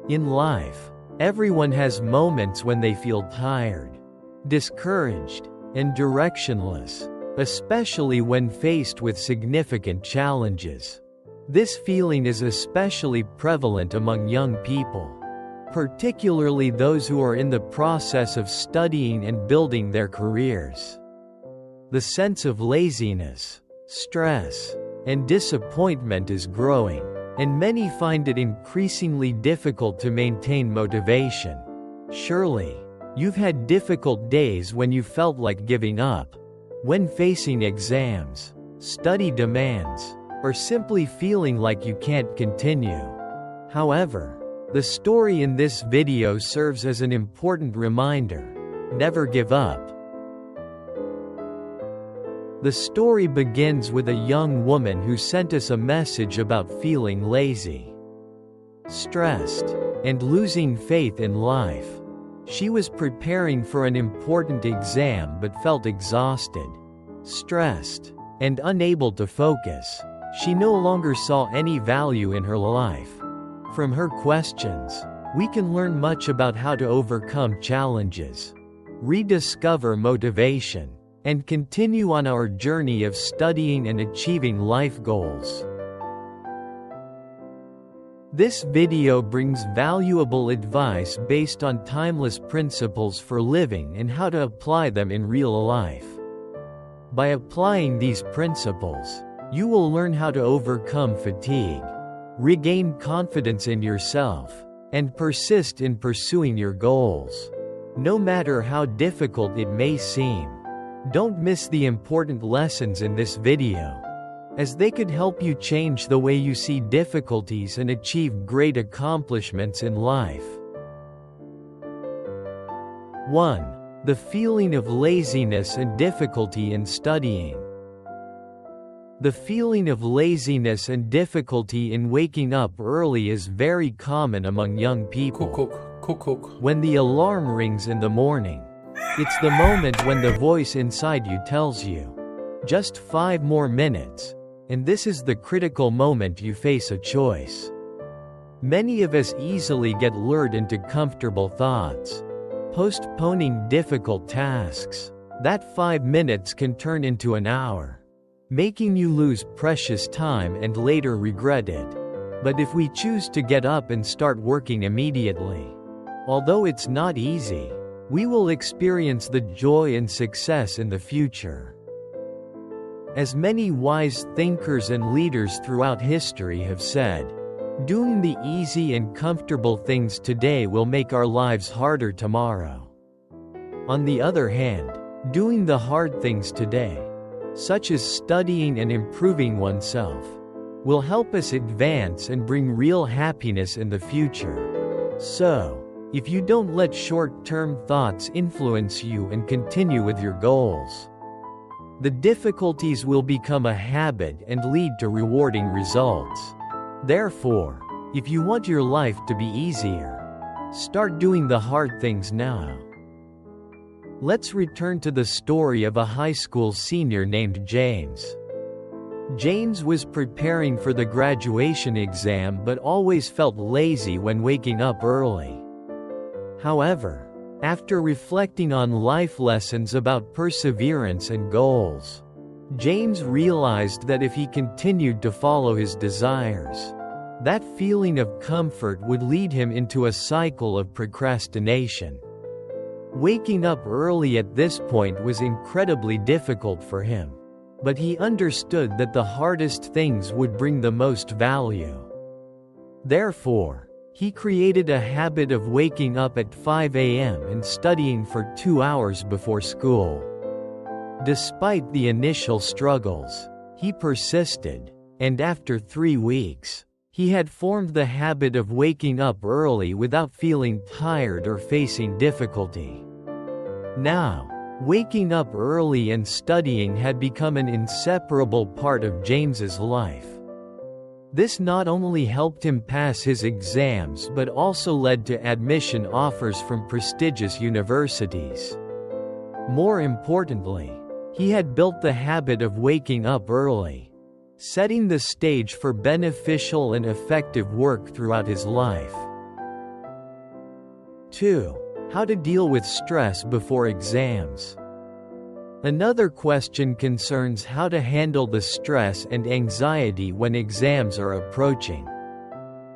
In life, everyone has moments when they feel tired, discouraged, and directionless, especially when faced with significant challenges. This feeling is especially prevalent among young people, particularly those who are in the process of studying and building their careers. The sense of laziness, stress, and disappointment is growing, and many find it increasingly difficult to maintain motivation. Surely, you've had difficult days when you felt like giving up, when facing exams, study demands, or simply feeling like you can't continue. However, the story in this video serves as an important reminder: never give up. The story begins with a young woman who sent us a message about feeling lazy, stressed, and losing faith in life. She was preparing for an important exam but felt exhausted, stressed, and unable to focus. She no longer saw any value in her life. From her questions, we can learn much about how to overcome challenges, rediscover motivation, and continue on our journey of studying and achieving life goals. This video brings valuable advice based on timeless principles for living and how to apply them in real life. By applying these principles, you will learn how to overcome fatigue, regain confidence in yourself, and persist in pursuing your goals, no matter how difficult it may seem. Don't miss the important lessons in this video, as they could help you change the way you see difficulties and achieve great accomplishments in life. 1. The feeling of laziness and difficulty in studying. The feeling of laziness and difficulty in waking up early is very common among young people. When the alarm rings in the morning, it's the moment when the voice inside you tells you, just 5 more minutes, and this is the critical moment you face a choice. Many of us easily get lured into comfortable thoughts, postponing difficult tasks. That 5 minutes can turn into an hour, making you lose precious time and later regret it. But if we choose to get up and start working immediately, although it's not easy, we will experience the joy and success in the future. As many wise thinkers and leaders throughout history have said, doing the easy and comfortable things today will make our lives harder tomorrow. On the other hand, doing the hard things today, such as studying and improving oneself, will help us advance and bring real happiness in the future. So, if you don't let short-term thoughts influence you and continue with your goals, the difficulties will become a habit and lead to rewarding results. Therefore, if you want your life to be easier, start doing the hard things now. Let's return to the story of a high school senior named James. James was preparing for the graduation exam but always felt lazy when waking up early. However, after reflecting on life lessons about perseverance and goals, James realized that if he continued to follow his desires, that feeling of comfort would lead him into a cycle of procrastination. Waking up early at this point was incredibly difficult for him, but he understood that the hardest things would bring the most value. Therefore, he created a habit of waking up at 5 a.m. and studying for 2 hours before school. Despite the initial struggles, he persisted, and after 3 weeks, he had formed the habit of waking up early without feeling tired or facing difficulty. Now, waking up early and studying had become an inseparable part of James's life. This not only helped him pass his exams but also led to admission offers from prestigious universities. More importantly, he had built the habit of waking up early, setting the stage for beneficial and effective work throughout his life. 2. How to deal with stress before exams. Another question concerns how to handle the stress and anxiety when exams are approaching.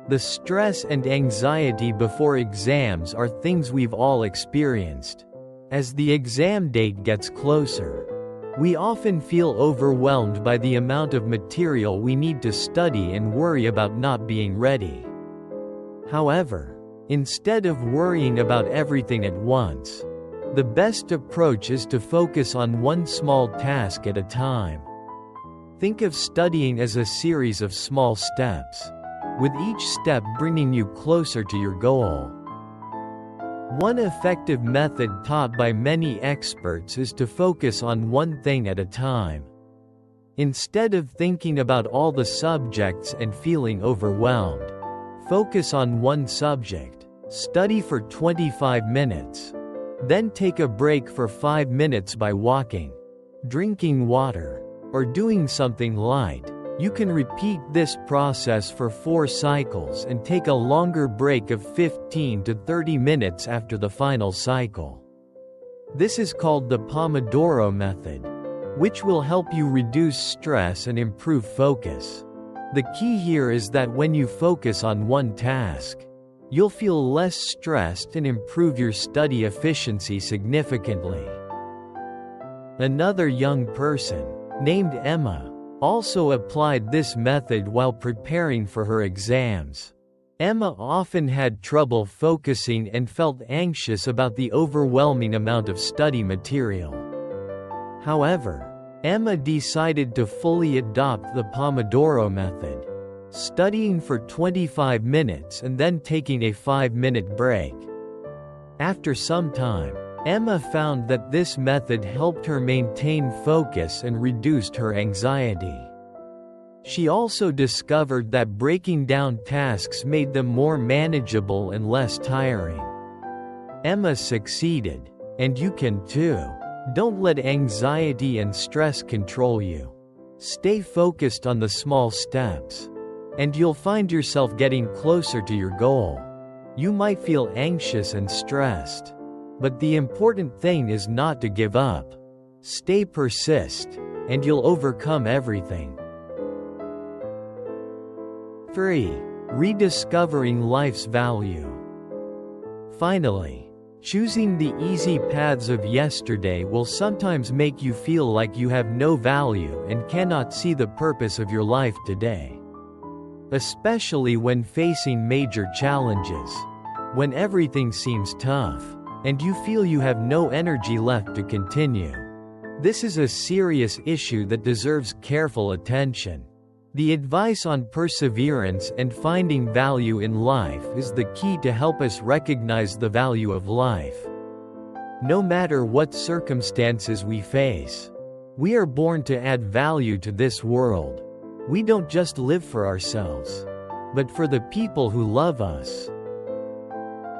The stress and anxiety before exams are things we've all experienced. As the exam date gets closer, we often feel overwhelmed by the amount of material we need to study and worry about not being ready. However, instead of worrying about everything at once, the best approach is to focus on one small task at a time. Think of studying as a series of small steps, with each step bringing you closer to your goal. One effective method taught by many experts is to focus on one thing at a time. Instead of thinking about all the subjects and feeling overwhelmed, focus on one subject. Study for 25 minutes. Then take a break for 5 minutes by walking, drinking water, or doing something light. You can repeat this process for 4 cycles and take a longer break of 15 to 30 minutes after the final cycle. This is called the Pomodoro method, which will help you reduce stress and improve focus. The key here is that when you focus on one task, you'll feel less stressed and improve your study efficiency significantly. Another young person, named Emma, also applied this method while preparing for her exams. Emma often had trouble focusing and felt anxious about the overwhelming amount of study material. However, Emma decided to fully adopt the Pomodoro method, studying for 25 minutes and then taking a 5-minute break. After some time, Emma found that this method helped her maintain focus and reduced her anxiety. She also discovered that breaking down tasks made them more manageable and less tiring. Emma succeeded, and you can too. Don't let anxiety and stress control you. Stay focused on the small steps, and you'll find yourself getting closer to your goal. You might feel anxious and stressed, but the important thing is not to give up. Stay persist, and you'll overcome everything. 3. Rediscovering life's value. Finally, choosing the easy paths of yesterday will sometimes make you feel like you have no value and cannot see the purpose of your life today. Especially when facing major challenges, when everything seems tough, and you feel you have no energy left to continue. This is a serious issue that deserves careful attention. The advice on perseverance and finding value in life is the key to help us recognize the value of life. No matter what circumstances we face, we are born to add value to this world. We don't just live for ourselves, but for the people who love us.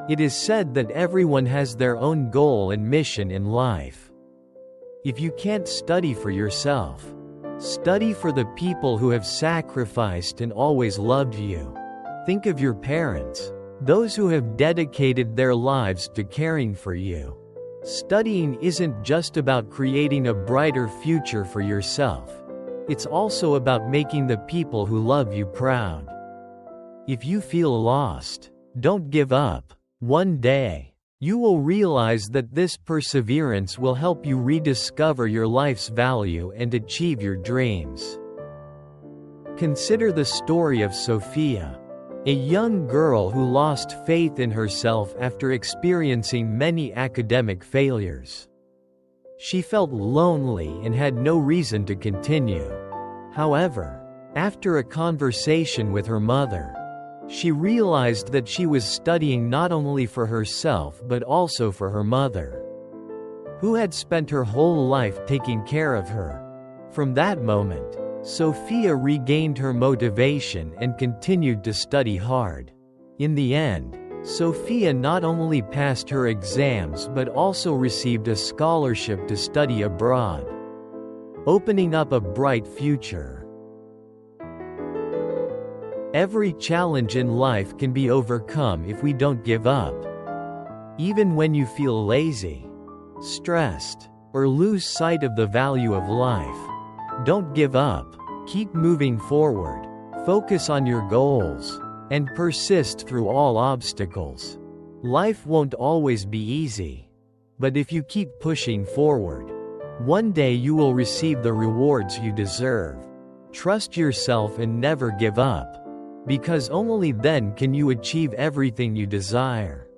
It is said that everyone has their own goal and mission in life. If you can't study for yourself, study for the people who have sacrificed and always loved you. Think of your parents, those who have dedicated their lives to caring for you. Studying isn't just about creating a brighter future for yourself. It's also about making the people who love you proud. If you feel lost, don't give up. One day, you will realize that this perseverance will help you rediscover your life's value and achieve your dreams. Consider the story of Sophia, a young girl who lost faith in herself after experiencing many academic failures. She felt lonely and had no reason to continue. However, after a conversation with her mother, she realized that she was studying not only for herself but also for her mother, who had spent her whole life taking care of her. From that moment, Sophia regained her motivation and continued to study hard. In the end, Sophia not only passed her exams but also received a scholarship to study abroad, opening up a bright future. Every challenge in life can be overcome if we don't give up. Even when you feel lazy, stressed, or lose sight of the value of life, don't give up. Keep moving forward, focus on your goals, and persist through all obstacles. Life won't always be easy, but if you keep pushing forward, one day you will receive the rewards you deserve. Trust yourself and never give up, because only then can you achieve everything you desire.